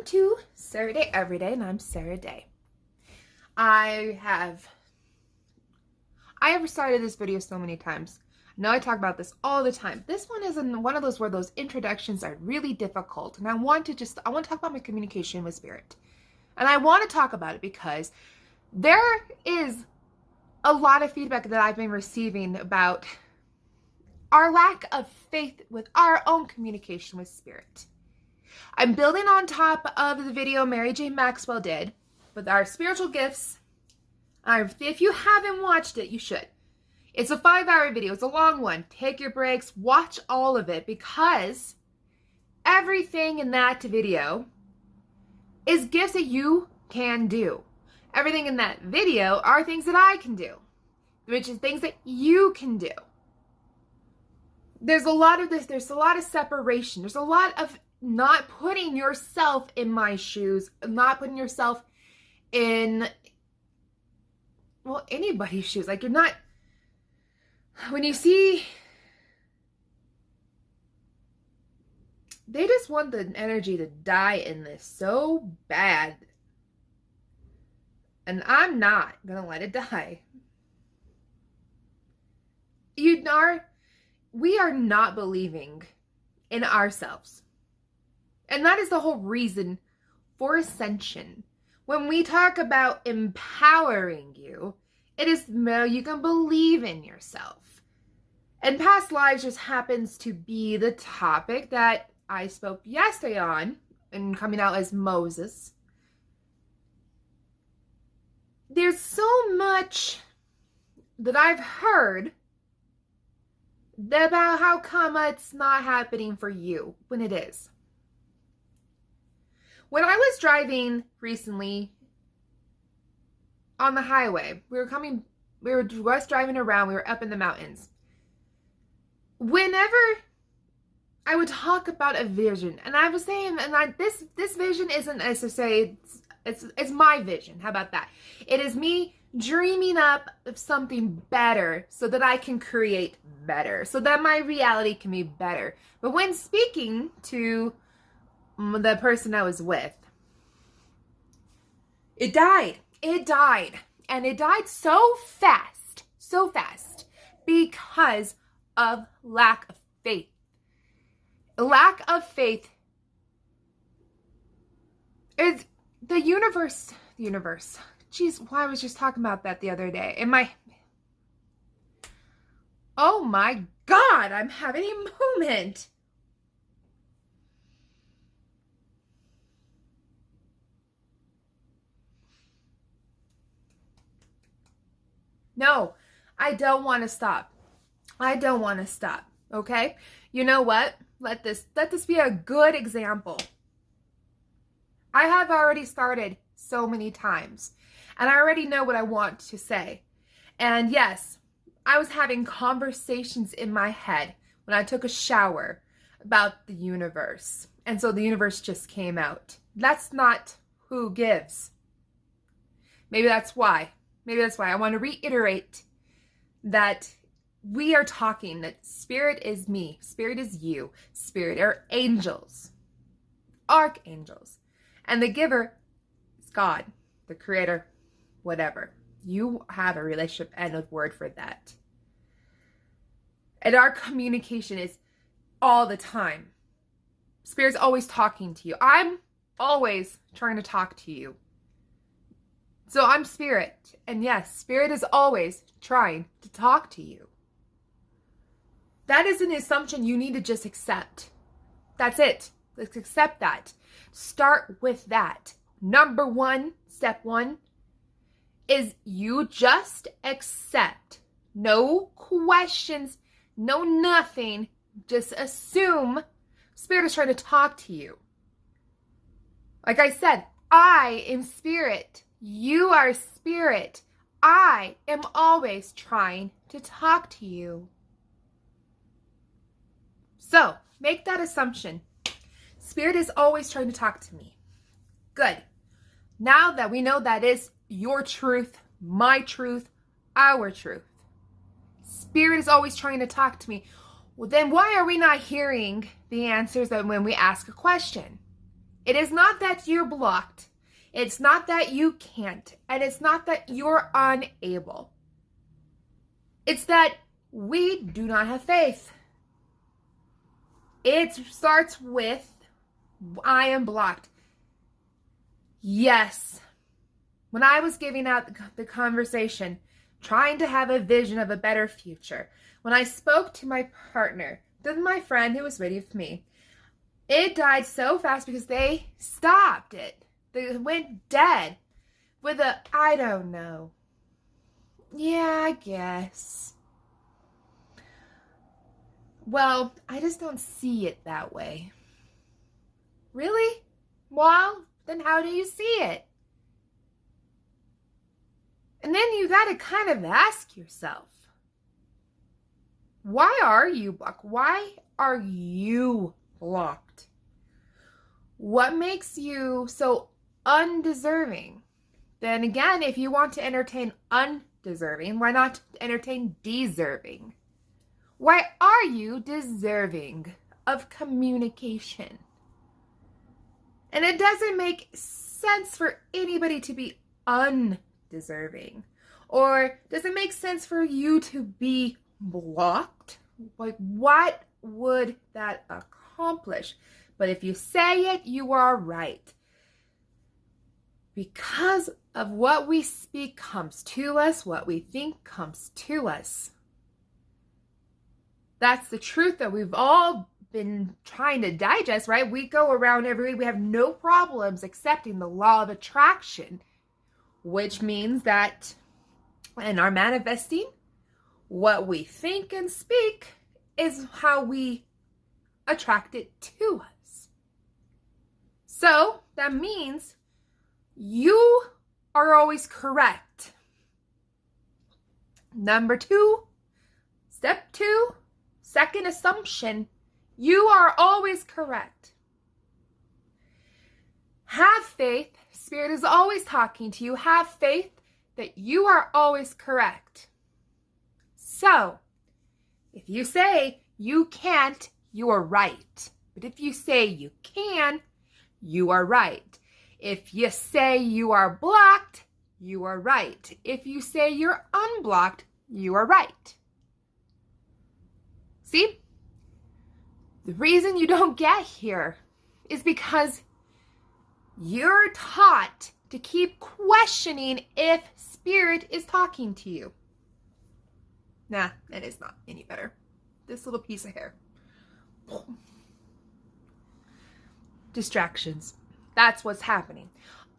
to Sarah Day Everyday, and I'm Sarah Day. I have started this video so many times. I know I talk about this all the time. This one is one of those where those introductions are really difficult, and I want to talk about my communication with spirit. And I want to talk about it because there is a lot of feedback that I've been receiving about our lack of faith with our own communication with spirit. I'm building on top of the video Mary J. Maxwell did with our spiritual gifts. If you haven't watched it, you should. It's a 5-hour video. It's a long one. Take your breaks. Watch all of it because everything in that video is gifts that you can do. Everything in that video are things that I can do, which is things that you can do. There's a lot of this. There's a lot of separation. There's a lot of not putting yourself in my shoes, not putting yourself in, well, anybody's shoes. Like, you're not, when you see, they just want the energy to die in this so bad. And I'm not gonna let it die. We are not believing in ourselves. And that is the whole reason for ascension. When we talk about empowering you, it is you can believe in yourself. And past lives just happens to be the topic that I spoke yesterday on, and coming out as Moses. There's so much that I've heard about how come it's not happening for you when it is. When I was driving recently on the highway, we were just driving around, we were up in the mountains. Whenever I would talk about a vision, and I was saying, this vision isn't as to say, it's my vision. How about that? It is me dreaming up of something better so that I can create better, so that my reality can be better. But when speaking to the person I was with, it died. And it died so fast because of lack of faith. Lack of faith is the universe. Jeez, I was just talking about that the other day. Oh my God, I'm having a moment. No, I don't want to stop. Okay? You know what? Let this be a good example. I have already started so many times, and I already know what I want to say. And yes, I was having conversations in my head when I took a shower about the universe. And so the universe just came out. That's not who gives. Maybe that's why. I want to reiterate that we are talking, that spirit is me, spirit is you, spirit are angels, archangels, and the giver is God, the creator, whatever. You have a relationship and a word for that. And our communication is all the time. Spirit's always talking to you. I'm always trying to talk to you. So I'm spirit, and yes, spirit is always trying to talk to you. That is an assumption you need to just accept. That's it. Let's accept that. Start with that. Step one, is you just accept. No questions, no nothing. Just assume spirit is trying to talk to you. Like I said, I am spirit. You are spirit. I am always trying to talk to you. So, make that assumption. Spirit is always trying to talk to me. Good. Now that we know that is your truth, my truth, our truth. Spirit is always trying to talk to me. Well, then why are we not hearing the answers when we ask a question? It is not that you're blocked. It's not that you can't. And it's not that you're unable. It's that we do not have faith. It starts with, I am blocked. Yes. When I was giving out the conversation, trying to have a vision of a better future, when I spoke to my partner, then my friend who was waiting for me, it died so fast because they stopped it. They went dead with a, I don't know. Yeah, I guess. Well, I just don't see it that way. Really? Well, then how do you see it? And then you got to kind of ask yourself, why are you blocked? Why are you blocked? What makes you so undeserving? Then again, if you want to entertain undeserving, why not entertain deserving? Why are you deserving of communication? And it doesn't make sense for anybody to be undeserving. Or does it make sense for you to be blocked? Like, what would that accomplish? But if you say it, you are right. Because of what we speak comes to us, what we think comes to us. That's the truth that we've all been trying to digest, right? We go around every week, we have no problems accepting the law of attraction, which means that in our manifesting, what we think and speak is how we attract it to us. So that means you are always correct. Number 2, step 2, second assumption, you are always correct. Have faith. Spirit is always talking to you. Have faith that you are always correct. So, if you say you can't, you are right. But if you say you can, you are right. If you say you are blocked, you are right. If you say you're unblocked, you are right. See? The reason you don't get here is because you're taught to keep questioning if Spirit is talking to you. Nah, it is not any better. This little piece of hair. Distractions. That's what's happening.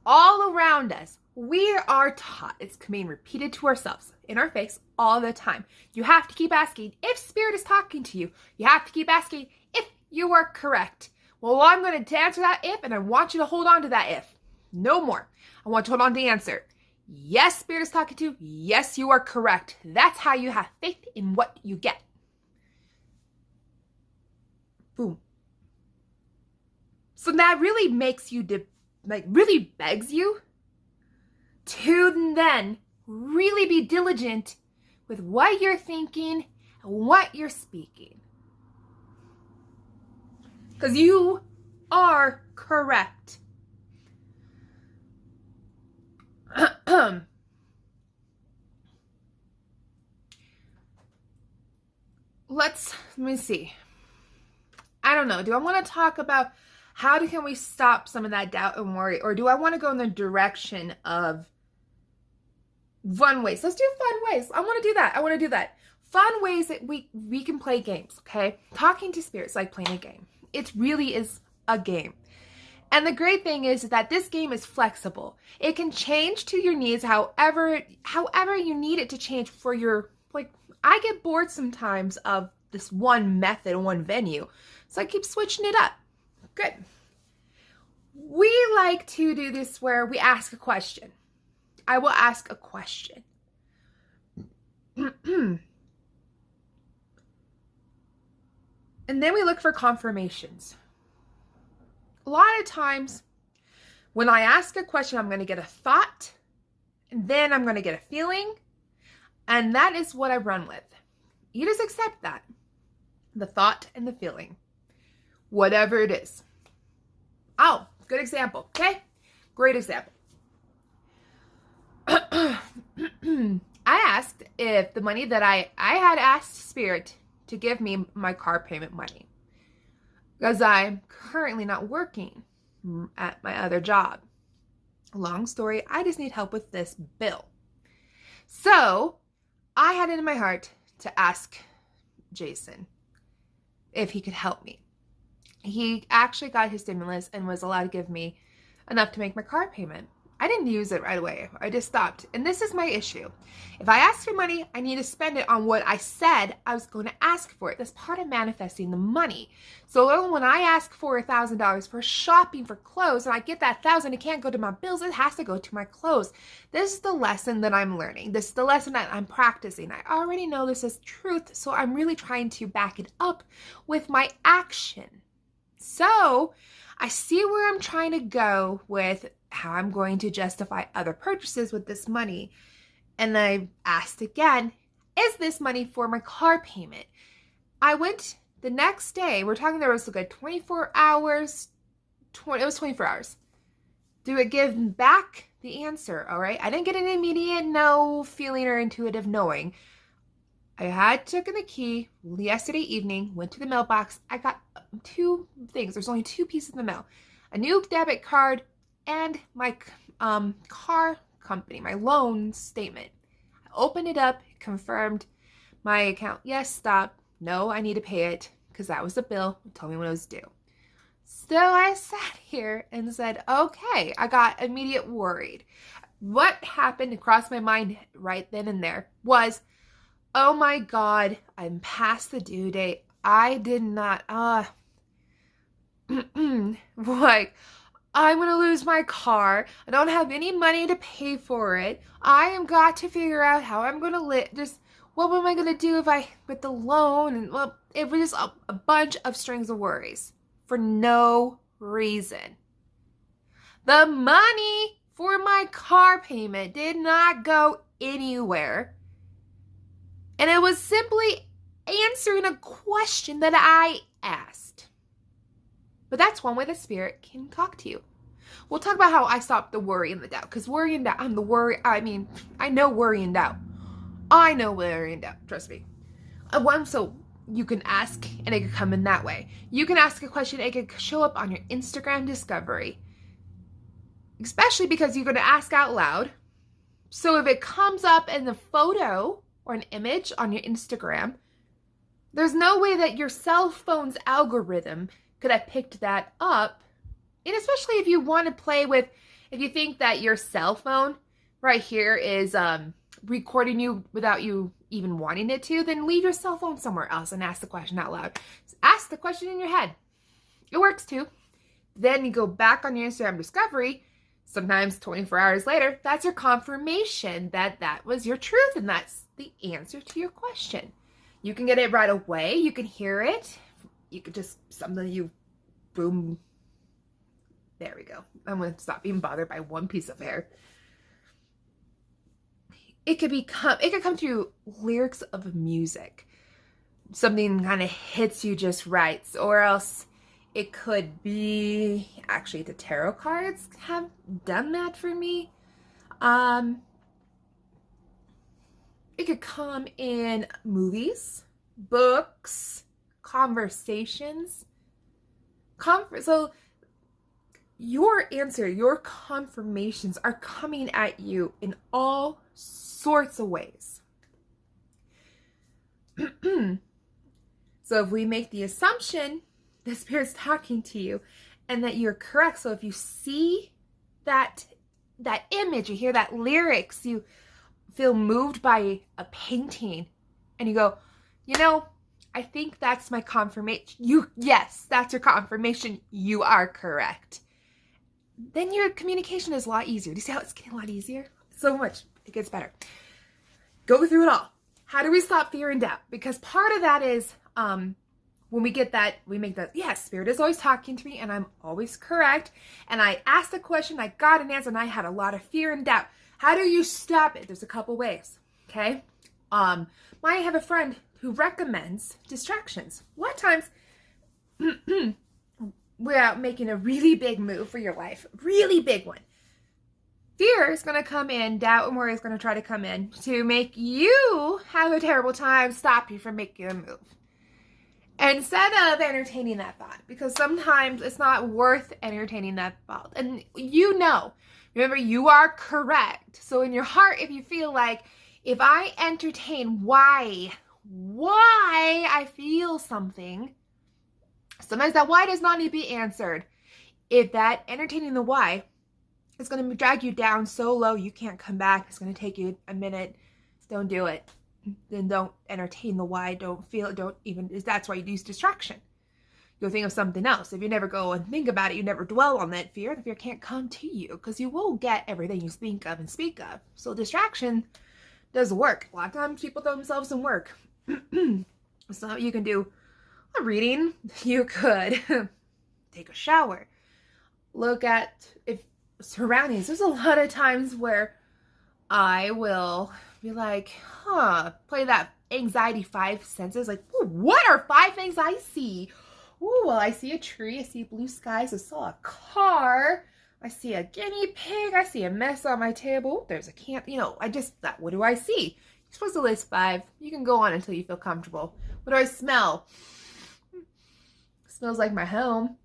All around us, we are taught, it's being repeated to ourselves in our face all the time. You have to keep asking if Spirit is talking to you. You have to keep asking if you are correct. Well, I'm going to answer that if, and I want you to hold on to that if. No more. I want you to hold on to the answer. Yes, Spirit is talking to you. Yes, you are correct. That's how you have faith in what you get. Boom. So that really makes you, really begs you to then really be diligent with what you're thinking and what you're speaking. Because you are correct. Let me see. I don't know. Do I want to talk about how can we stop some of that doubt and worry? Or do I want to go in the direction of fun ways? Let's do fun ways. I want to do that. Fun ways that we can play games, okay? Talking to spirits like playing a game. It really is a game. And the great thing is that this game is flexible. It can change to your needs however you need it to change for your, I get bored sometimes of this one method, one venue. So I keep switching it up. Good. We like to do this where we ask a question. I will ask a question. And then we look for confirmations. A lot of times when I ask a question, I'm going to get a thought, and then I'm going to get a feeling, and that is what I run with. You just accept that. The thought and the feeling. Whatever it is. Oh, Good example, okay? Great example. I asked if the money that I had asked Spirit to give me my car payment money, because I'm currently not working at my other job. Long story, I just need help with this bill. So I had it in my heart to ask Jason if he could help me. He actually got his stimulus and was allowed to give me enough to make my car payment. I didn't use it right away. I just stopped. And this is my issue. If I ask for money, I need to spend it on what I said I was going to ask for it. That's part of manifesting the money. So when I ask for $1,000 for shopping for clothes and I get that $1,000, it can't go to my bills. It has to go to my clothes. This is the lesson that I'm learning. This is the lesson that I'm practicing. I already know this is truth, so I'm really trying to back it up with my action. So I see where I'm trying to go with how I'm going to justify other purchases with this money. And I asked again, is this money for my car payment? I went the next day, we're talking there was like a 24 hours, it was 24 hours. Do it give back the answer, all right? I didn't get an immediate no feeling or intuitive knowing. I had taken the key yesterday evening, went to the mailbox. I got 2 things. There's only 2 pieces in the mail. A new debit card and my car company, my loan statement. I opened it up, confirmed my account. Yes, stop. No, I need to pay it because that was the bill. It told me when it was due. So I sat here and said, okay, I got immediate worried. What happened across my mind right then and there was, oh my God, I'm past the due date. I did not, like, I'm going to lose my car. I don't have any money to pay for it. I am got to figure out how I'm going to live. Just, what am I going to do with the loan? And well, it was just a bunch of strings of worries for no reason. The money for my car payment did not go anywhere. And it was simply answering a question that I asked. But that's one way the Spirit can talk to you. We'll talk about how I stopped the worry and the doubt. Because worry and doubt, I know worry and doubt. I know worry and doubt, trust me. So you can ask and it could come in that way. You can ask a question, it could show up on your Instagram discovery. Especially because you're going to ask out loud. So if it comes up in the photo or an image on your Instagram, there's no way that your cell phone's algorithm could have picked that up. And especially if you want to play with, if you think that your cell phone right here is recording you without you even wanting it to, then leave your cell phone somewhere else and ask the question out loud. Ask the question in your head. It works too. Then you go back on your Instagram discovery, sometimes 24 hours later, that's your confirmation that that was your truth and that's the answer to your question. You can get it right away. You can hear it. You could just, something you, boom. There we go. I'm going to stop being bothered by one piece of hair. It could come through lyrics of music. Something kind of hits you just right. Or else it could be, actually the tarot cards have done that for me. It could come in movies, books, conversations. So your answer, your confirmations are coming at you in all sorts of ways. So if we make the assumption the Spirit's talking to you and that you're correct, so if you see that image, you hear that lyrics, you feel moved by a painting and you go, I think that's my confirmation. Yes, that's your confirmation. You are correct. Then your communication is a lot easier. Do you see how it's getting a lot easier? So much. It gets better. Go through it all. How do we stop fear and doubt? Because part of that is when we make that, yes, Spirit is always talking to me and I'm always correct. And I asked a question, I got an answer, and I had a lot of fear and doubt. How do you stop it? There's a couple ways, okay? I have a friend who recommends distractions. A lot of times, without making a really big move for your life, really big one. Fear is going to come in, doubt and worry is going to try to come in to make you have a terrible time, stop you from making a move. Instead of entertaining that thought, because sometimes it's not worth entertaining that thought. And remember, you are correct. So in your heart, if you feel like, if I entertain why I feel something, sometimes that why does not need to be answered. If that entertaining the why is going to drag you down so low you can't come back, it's going to take you a minute, don't do it. Then don't entertain the why, don't feel it, don't even, that's why you use distraction. You'll think of something else. If you never go and think about it, you never dwell on that fear, the fear can't come to you because you will get everything you think of and speak of. So distraction does work. A lot of times people throw themselves in work. So you can do a reading, you could take a shower, look at surroundings. There's a lot of times where I will be like, play that anxiety 5 senses. Like, what are 5 things I see? Well, I see a tree, I see blue skies, I saw a car, I see a guinea pig, I see a mess on my table, there's a what do I see? You're supposed to list 5. You can go on until you feel comfortable. What do I smell? It smells like my home.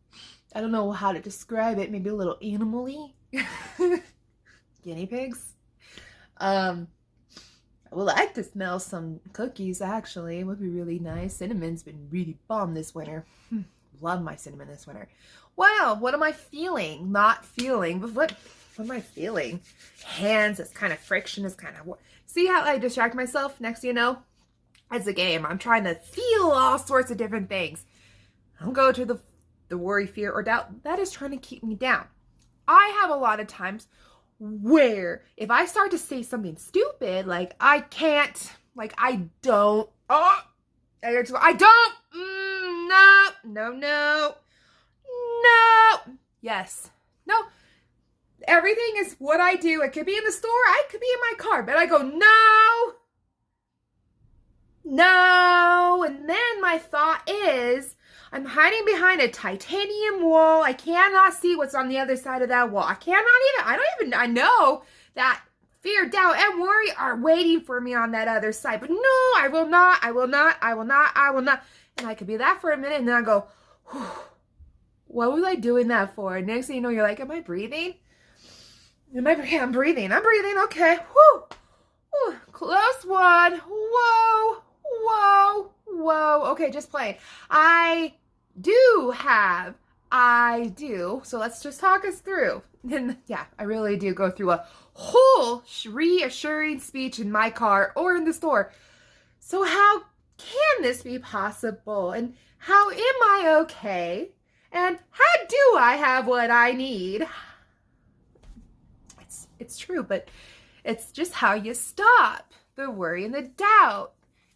I don't know how to describe it. Maybe a little animal-y. Guinea pigs. I would like to smell some cookies, actually. It would be really nice. Cinnamon's been really bomb this winter. Love my cinnamon this winter. Wow, what am I feeling? Not feeling, but what am I feeling? Hands, it's kind of friction, it's kind of... See how I distract myself? Next thing you know, it's a game. I'm trying to feel all sorts of different things. Don't go to the worry, fear, or doubt. That is trying to keep me down. I have a lot of times where if I start to say something stupid, like I can't, like I don't, no, yes, no, everything is what I do. It could be in the store, I could be in my car, but I go, no, and then my thought is, I'm hiding behind a titanium wall. I cannot see what's on the other side of that wall. I know that fear, doubt, and worry are waiting for me on that other side. But no, I will not. And I could be that for a minute, and then I go, whew, what was I doing that for? And next thing you know, you're like, am I breathing? I'm breathing. Okay. Whew. Whew. Close one. Whoa. Okay, just playing. I do. So let's just talk us through. And yeah, I really do go through a whole reassuring speech in my car or in the store. So how can this be possible? And how am I okay? And how do I have what I need? It's true, but it's just how you stop the worry and the doubt.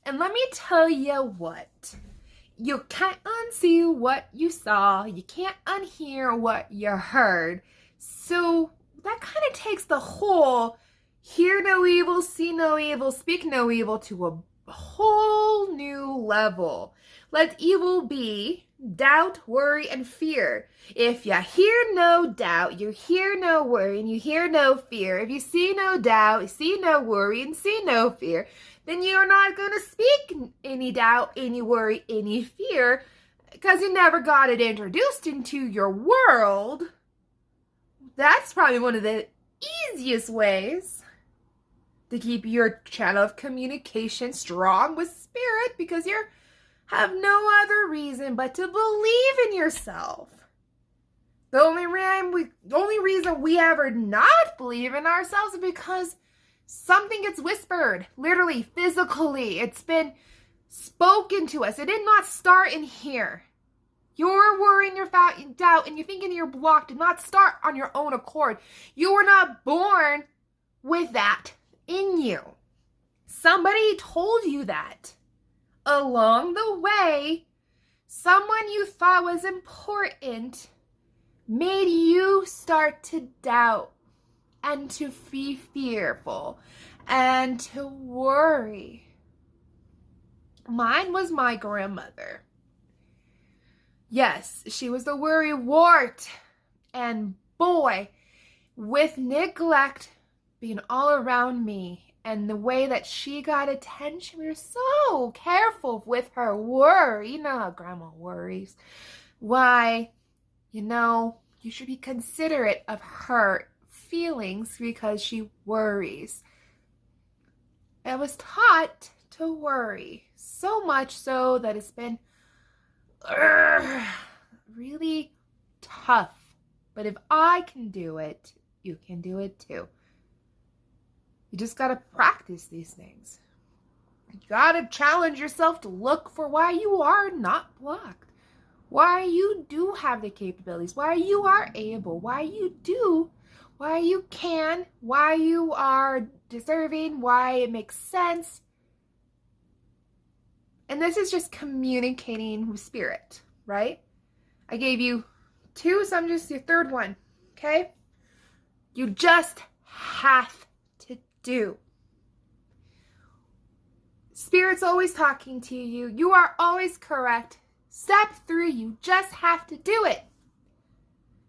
And let me tell you what. You can't unsee what you saw. You can't unhear what you heard. So that kind of takes the whole hear no evil, see no evil, speak no evil to a whole new level. Let evil be doubt, worry, and fear. If you hear no doubt, you hear no worry, and you hear no fear. If you see no doubt, you see no worry, and see no fear, then you're not going to speak any doubt, any worry, any fear, because you never got it introduced into your world. That's probably one of the easiest ways to keep your channel of communication strong with spirit, because you have no other reason but to believe in yourself. The only reason we ever not believe in ourselves is because something gets whispered, literally, physically. It's been spoken to us. It did not start in here. Your worry and your doubt and you thinking you're blocked did not start on your own accord. You were not born with that in you. Somebody told you that. Along the way, someone you thought was important made you start to doubt and to be fearful and to worry. Mine was my grandmother. Yes, she was the worry wart. And boy, with neglect being all around me and the way that she got attention, we were so careful with her worry. You know how grandma worries. Why, you should be considerate of her feelings because she worries. I was taught to worry, so much so that it's been really tough. But if I can do it, you can do it too. You just got to practice these things. You got to challenge yourself to look for why you are not blocked. Why you do have the capabilities. Why you are able. Why you do. Why you can. Why you are deserving. Why it makes sense. And this is just communicating with spirit, right? I gave you 2, so I'm just your 3rd one, okay? You just have to do. Spirit's always talking to you. You are always correct. Step 3, you just have to do it.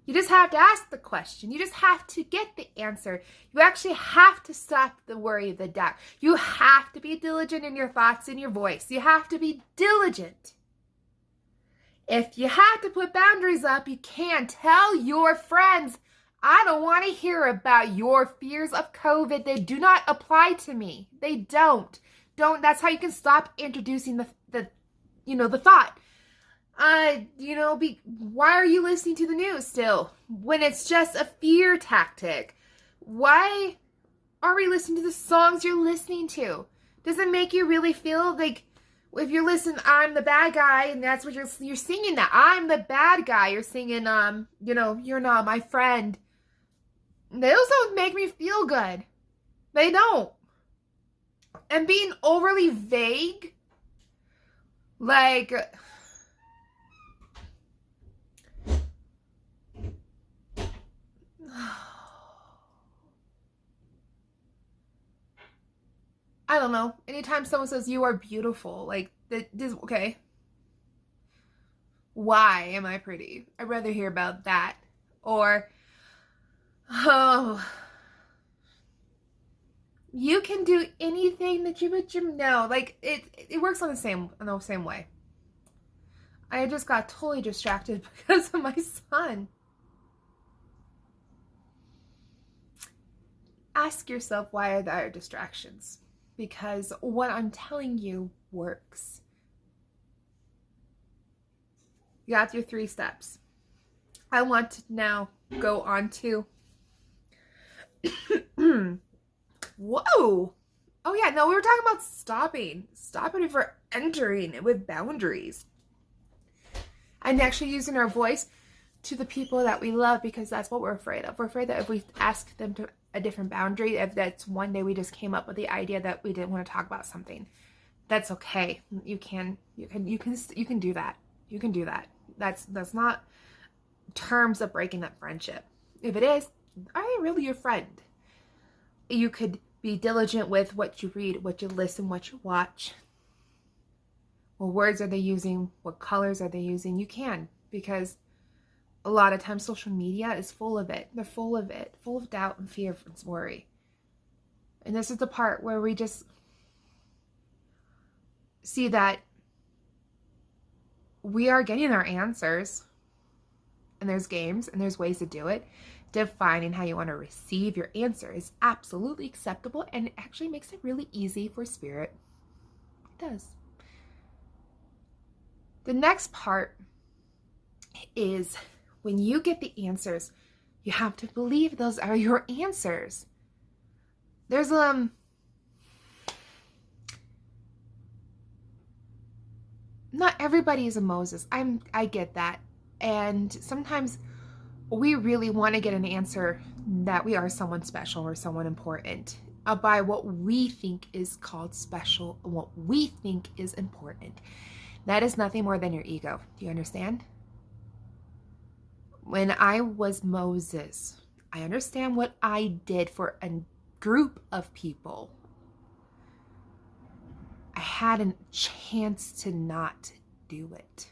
You just have to ask the question. You just have to get the answer. You actually have to stop the worry, the doubt. You have to be diligent in your thoughts and your voice. You have to be diligent. If you have to put boundaries up, you can. Tell your friends, I don't want to hear about your fears of COVID. They do not apply to me. They don't. That's how you can stop introducing the thought. Why are you listening to the news still when it's just a fear tactic? Why are we listening to the songs you're listening to? Does it make you really feel like, if you're listening, I'm the bad guy, and that's what you're singing, that I'm the bad guy, you're singing, you're not my friend. Those don't make me feel good. They don't. And being overly vague, like, I don't know. Anytime someone says you are beautiful, like, okay. Why am I pretty? I'd rather hear about that. Or, oh, you can do anything that you know. Like, it works on the same way. I just got totally distracted because of my son. Ask yourself, why are there distractions? Because what I'm telling you works. You got your 3 steps. I want to now go on to whoa. Oh yeah, no, we were talking about stopping for entering with boundaries. And actually using our voice to the people that we love, because that's what we're afraid of. We're afraid that if we ask them to a different boundary, if that's one day we just came up with the idea that we didn't want to talk about something, that's okay. You can do that. You can do that. That's not terms of breaking that friendship. If it is, are they really your friend? You could be diligent with what you read, what you listen, what you watch. What words are they using? What colors are they using? You can, because a lot of times social media is full of it. They're full of it, full of doubt and fear and worry. And this is the part where we just see that we are getting our answers, and there's games and there's ways to do it. Defining how you want to receive your answer is absolutely acceptable, and it actually makes it really easy for spirit. It does. The next part is, when you get the answers, you have to believe those are your answers. There's not everybody is a Moses. I get that. And sometimes we really want to get an answer that we are someone special or someone important by what we think is called special, what we think is important. That is nothing more than your ego. Do you understand? When I was Moses, I understand what I did for a group of people. I had a chance to not do it.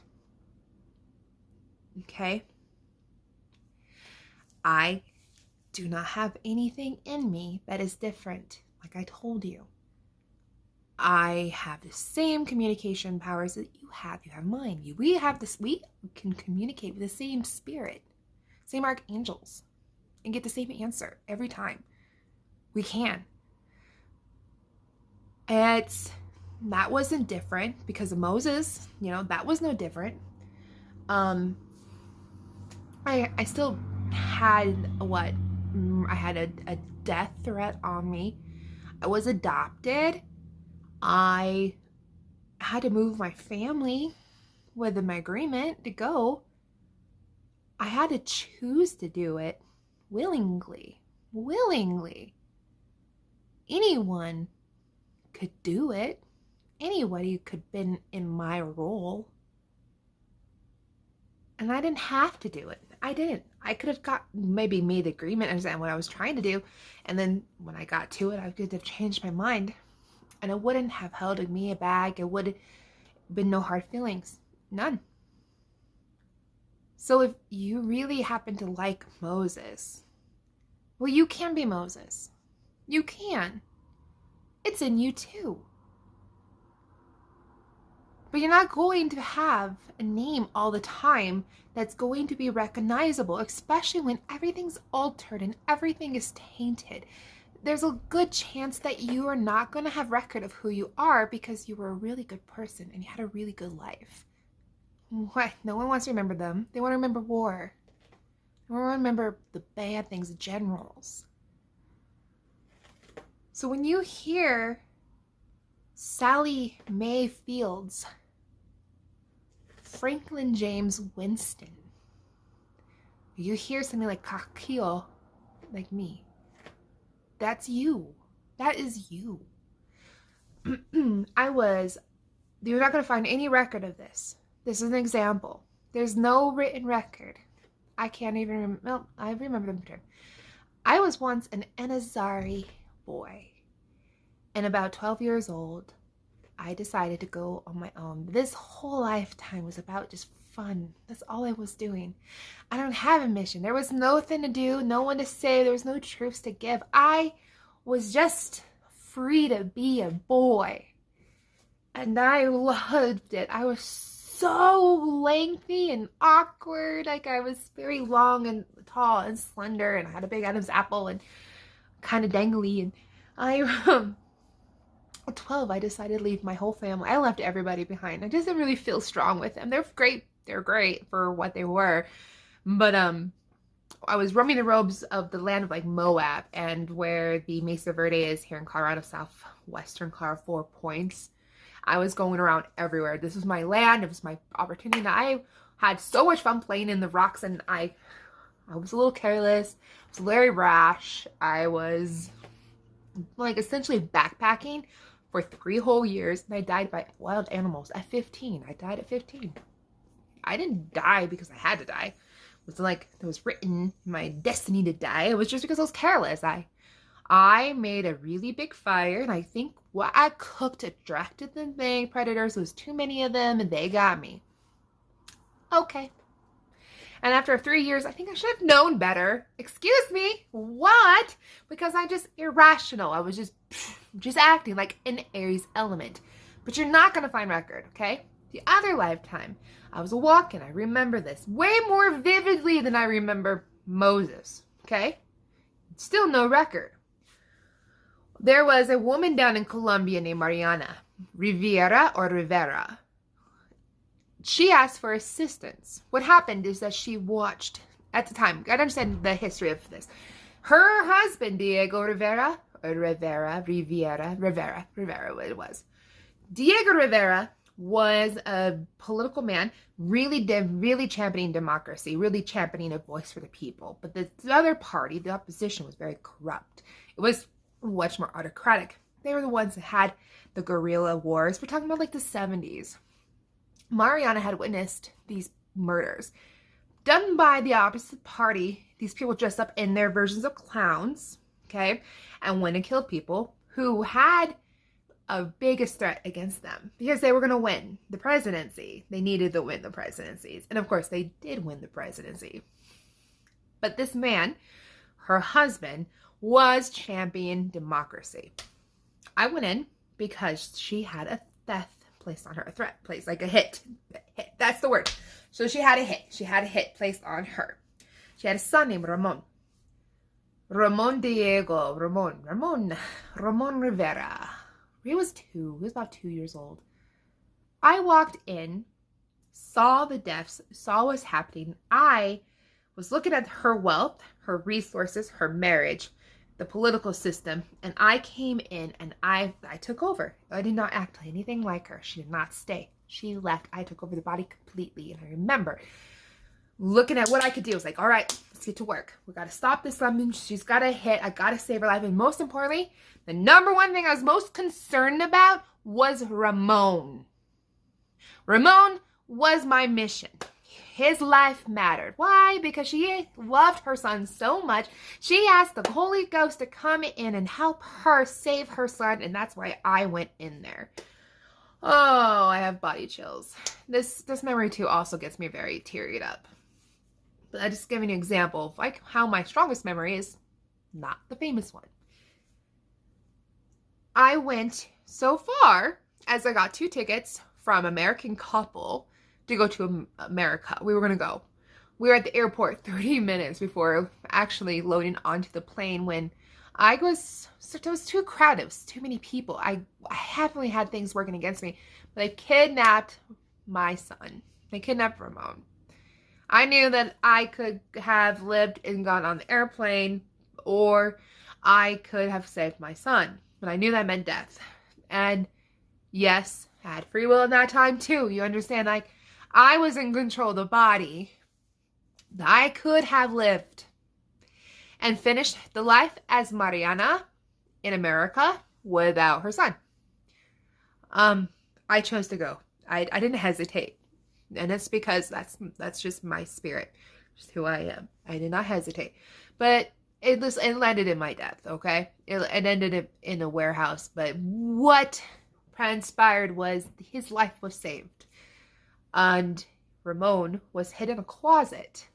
Okay? I do not have anything in me that is different, like I told you. I have the same communication powers that you have. You have mine. We have this. We can communicate with the same spirit, same archangels, and get the same answer every time. We can. That wasn't different because of Moses. That was no different. I still had I had a death threat on me. I was adopted. I had to move my family with my agreement to go. I had to choose to do it willingly. Anyone could do it. Anybody could have been in my role. And I didn't have to do it. I didn't. I could have maybe made the agreement, understand what I was trying to do. And then when I got to it, I could have changed my mind. And it wouldn't have held me back. It would have been no hard feelings. None. So if you really happen to like Moses, well, you can be Moses. You can. It's in you too. But you're not going to have a name all the time that's going to be recognizable, especially when everything's altered and everything is tainted. There's a good chance that you are not going to have record of who you are because you were a really good person and you had a really good life. What? No one wants to remember them. They want to remember war. They want to remember the bad things, generals. So when you hear Sally Mae Fields, Franklin James Winston, you hear something like Kakio, like me, that's you. That is you. You're not going to find any record of this. This is an example. There's no written record. I can't even remember. Well, I remember the term. I was once an Anazari boy. And about 12 years old, I decided to go on my own. This whole lifetime was about just fun. That's all I was doing. I don't have a mission. There was nothing to do, no one to save. There was no truths to give. I was just free to be a boy. And I loved it. I was so lengthy and awkward. Like I was very long and tall and slender, and I had a big Adam's apple and kind of dangly. And at 12, I decided to leave my whole family. I left everybody behind. I just didn't really feel strong with them. They're great. They're great for what they were. But I was roaming the robes of the land of like Moab, and where the Mesa Verde is here in Colorado, southwestern Colorado, 4 Points. I was going around everywhere. This was my land. It was my opportunity. And I had so much fun playing in the rocks, and I was a little careless. I was very rash. I was like essentially backpacking for 3 whole years, and I died by wild animals at 15. I died at 15. I didn't die because I had to die. It was like it was written in my destiny to die. It was just because I was careless. I made a really big fire, and I think what I cooked attracted the big predators. There was too many of them, and they got me. Okay. And after 3 years, I think I should have known better. Excuse me, what? Because I'm just irrational. I was just acting like an Aries element. But you're not going to find record, okay? The other lifetime, I was walking. I remember this way more vividly than I remember Moses, okay? Still no record. There was a woman down in Colombia named Mariana Rivera. She asked for assistance. What happened is that she watched, at the time, I understand the history of this. Her husband, Diego Rivera, what it was. Diego Rivera was a political man, really championing democracy, really championing a voice for the people. But the other party, the opposition, was very corrupt. It was much more autocratic. They were the ones that had the guerrilla wars. We're talking about like the 70s. Mariana had witnessed these murders done by the opposite party. These people dressed up in their versions of clowns, okay, and went and killed people who had a biggest threat against them because they were going to win the presidency. They needed to win the presidencies. And of course, they did win the presidency. But this man, her husband, was championing democracy. I went in because she had a death placed on her, a threat placed, like a hit. That's the word. So she had a hit. She had a hit placed on her. She had a son named Ramon. Ramon Rivera. He was 2. He was about 2 years old. I walked in, saw the deaths, saw what was happening. I was looking at her wealth, her resources, her marriage, the political system, and I came in and I took over. I did not act anything like her. She did not stay. She left. I took over the body completely. And I remember looking at what I could do. I was like, all right, let's get to work. We got to stop this woman. She's got to hit. I got to save her life. And most importantly, the number one thing I was most concerned about was Ramon. Ramon was my mission. His life mattered. Why? Because she loved her son so much. She asked the Holy Ghost to come in and help her save her son. And that's why I went in there. Oh, I have body chills. This memory too also gets me very teared up. But I just giving you an example of like how my strongest memory is not the famous one. I went so far as I got 2 tickets from American couple to go to America. We were going to go. We were at the airport 30 minutes before actually loading onto the plane when it was too crowded. It was too many people. I definitely had things working against me. But they kidnapped my son. They kidnapped Ramon. I knew that I could have lived and gone on the airplane, or I could have saved my son. But I knew that meant death. And yes, I had free will at that time too. You understand? Like, I was in control of the body. I could have lived and finished the life as Mariana in America without her son. I chose to go. I didn't hesitate. And it's because that's just my spirit. Just who I am. I did not hesitate. But it landed in my death, okay? It ended in a warehouse. But what transpired was his life was saved. And Ramon was hid in a closet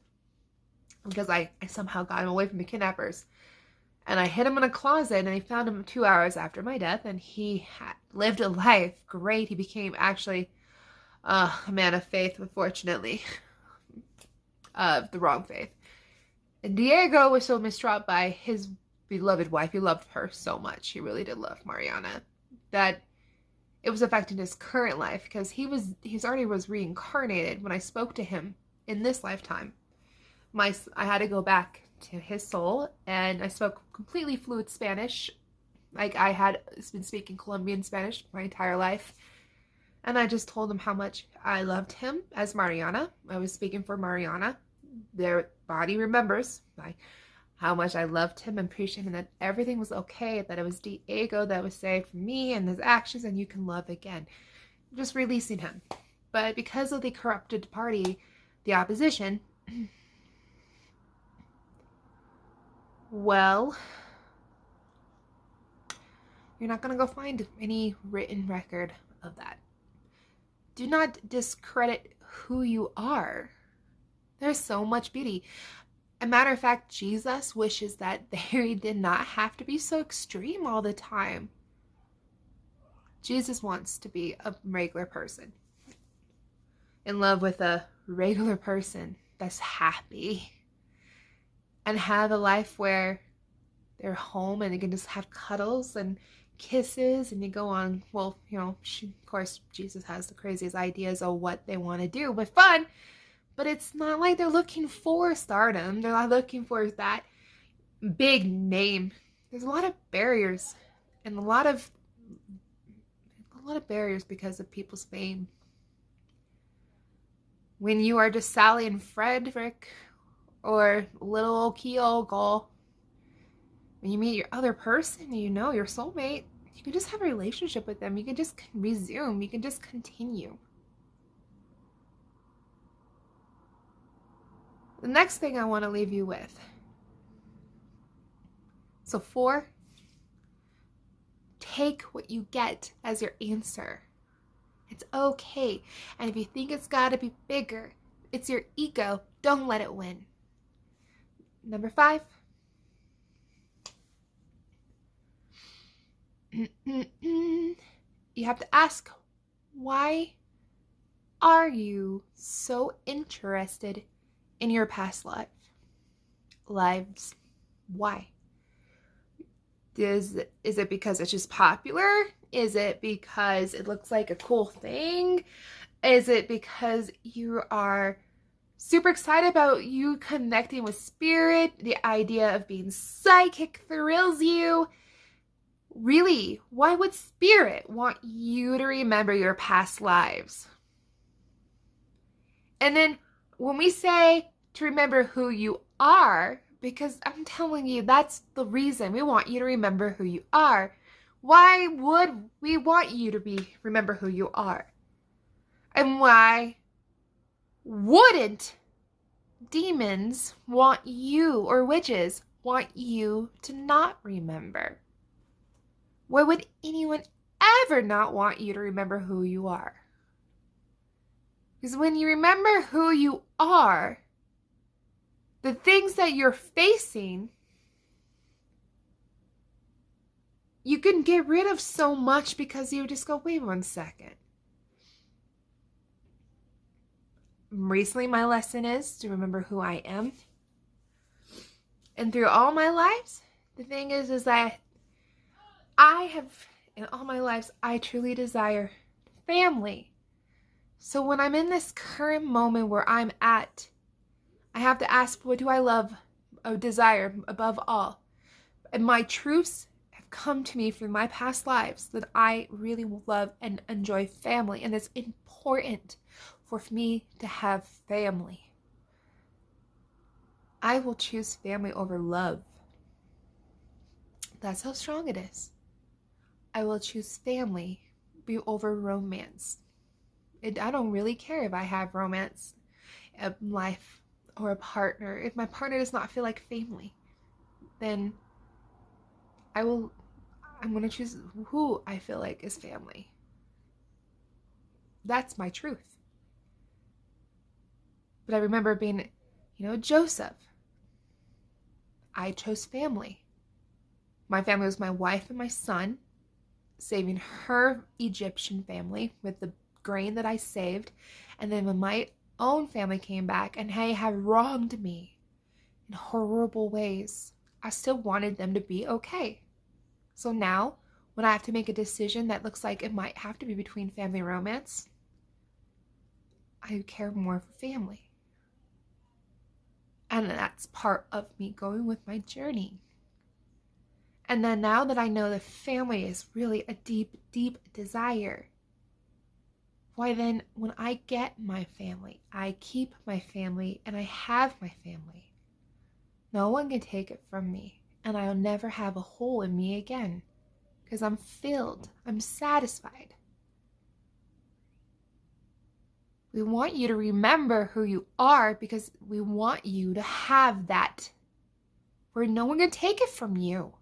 because I somehow got him away from the kidnappers. And I hid him in a closet, and I found him 2 hours after my death, and he had lived a life great. He became actually a man of faith, unfortunately, of the wrong faith. And Diego was so distraught by his beloved wife. He loved her so much. He really did love Mariana. That it was affecting his current life because he already was reincarnated when I spoke to him in this lifetime. I had to go back to his soul, and I spoke completely fluent Spanish. Like, I had been speaking Colombian Spanish my entire life. And I just told him how much I loved him as Mariana. I was speaking for Mariana. Their body remembers how much I loved him and appreciated him, and that everything was okay, that it was Diego that was saved from me and his actions, and you can love again. Just releasing him. But because of the corrupted party, the opposition, well, you're not going to go find any written record of that. Do not discredit who you are. There's so much beauty. A matter of fact, Jesus wishes that they did not have to be so extreme all the time. Jesus wants to be a regular person. In love with a regular person that's happy. And have a life where they're home and they can just have cuddles and kisses, and you go on, well, of course, Jesus has the craziest ideas of what they want to do, but fun. But it's not like they're looking for stardom. They're not looking for that big name. There's a lot of barriers, and a lot of barriers because of people's fame. When you are just Sally and Frederick, or little old Kyogo, when you meet your other person, your soulmate, you can just have a relationship with them. You can just resume. You can just continue. The next thing I want to leave you with. So 4, take what you get as your answer. It's okay. And if you think it's got to be bigger, it's your ego. Don't let it win. Number 5. You have to ask, why are you so interested in your past lives? Why? Is it because it's just popular? Is it because it looks like a cool thing? Is it because you are super excited about you connecting with spirit? The idea of being psychic thrills you? Really, why would spirit want you to remember your past lives? And then when we say to remember who you are, because I'm telling you, that's the reason we want you to remember who you are. Why would we want you to remember who you are? And why wouldn't demons want you, or witches want you to not remember? Why would anyone ever not want you to remember who you are? Because when you remember who you are, the things that you're facing, you can get rid of so much because you just go, wait 1 second. Recently, my lesson is to remember who I am. And through all my lives, the thing is that I have, in all my lives, I truly desire family. So when I'm in this current moment where I'm at, I have to ask, what do I love or desire above all? And my truths have come to me from my past lives that I really love and enjoy family. And it's important for me to have family. I will choose family over love. That's how strong it is. I will choose family over romance. I don't really care if I have romance in life or a partner. If my partner does not feel like family, then I'm going to choose who I feel like is family. That's my truth. But I remember being, Joseph. I chose family. My family was my wife and my son, saving her Egyptian family with the grain that I saved. And then when my own family came back and they had wronged me in horrible ways, I still wanted them to be okay. So now, when I have to make a decision that looks like it might have to be between family and romance, I care more for family. And that's part of me going with my journey. And then now that I know that family is really a deep, deep desire, why then when I get my family, I keep my family and I have my family. No one can take it from me, and I'll never have a hole in me again because I'm filled, I'm satisfied. We want you to remember who you are because we want you to have that where no one can take it from you.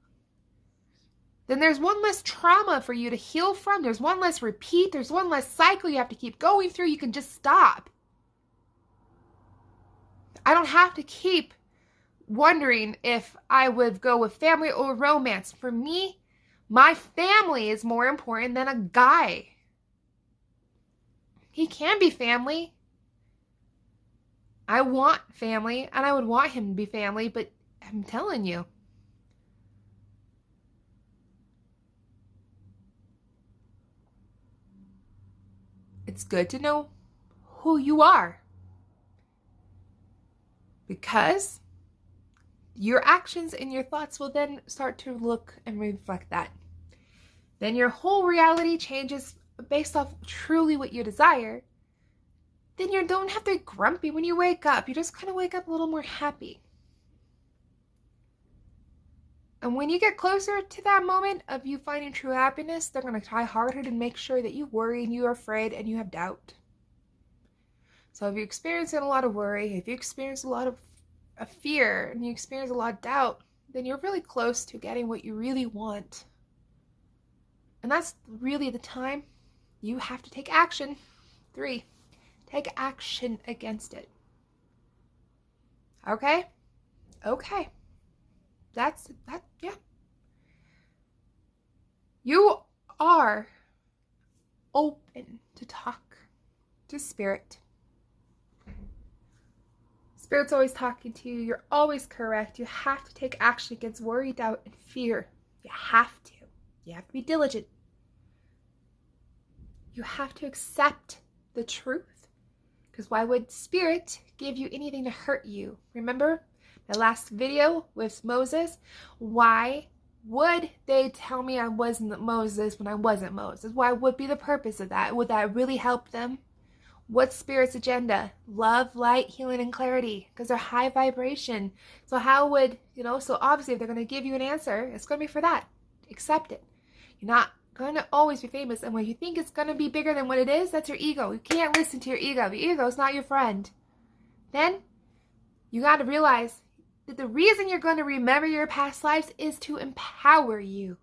Then there's one less trauma for you to heal from. There's one less repeat. There's one less cycle you have to keep going through. You can just stop. I don't have to keep wondering if I would go with family or romance. For me, my family is more important than a guy. He can be family. I want family, and I would want him to be family, but I'm telling you, it's good to know who you are, because your actions and your thoughts will then start to look and reflect that. Then your whole reality changes based off truly what you desire. Then you don't have to be grumpy when you wake up. You just kind of wake up a little more happy. And when you get closer to that moment of you finding true happiness, they're going to try harder to make sure that you worry and you're afraid and you have doubt. So if you're experiencing a lot of worry, if you experience a lot of fear, and you experience a lot of doubt, then you're really close to getting what you really want. And that's really the time you have to take action. 3, take action against it. Okay? Okay. That's that, yeah. You are open to talk to Spirit. Spirit's always talking to you. You're always correct. You have to take action against worry, doubt, and fear. You have to. You have to be diligent. You have to accept the truth. Because why would Spirit give you anything to hurt you? Remember the last video with Moses? Why would they tell me I wasn't Moses when I wasn't Moses? Why would be the purpose of that? Would that really help them? What's Spirit's agenda? Love, light, healing, and clarity. Because they're high vibration. So how would, so obviously if they're going to give you an answer, it's going to be for that. Accept it. You're not going to always be famous. And when you think it's going to be bigger than what it is, that's your ego. You can't listen to your ego. Your ego is not your friend. Then you got to realize that the reason you're going to remember your past lives is to empower you.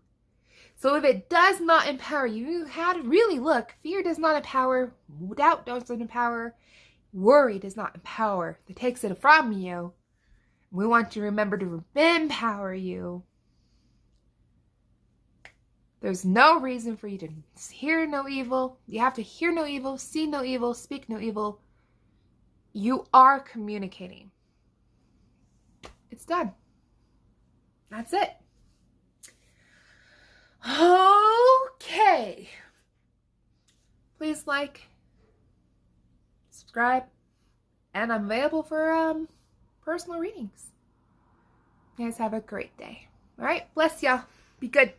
So if it does not empower you, you have to really look. Fear does not empower. Doubt doesn't empower. Worry does not empower. It takes it from you. We want to remember to empower you. There's no reason for you to hear no evil. You have to hear no evil, see no evil, speak no evil. You are communicating. It's done. That's it. Okay. Please like, subscribe, and I'm available for personal readings. You guys have a great day. All right. Bless y'all. Be good.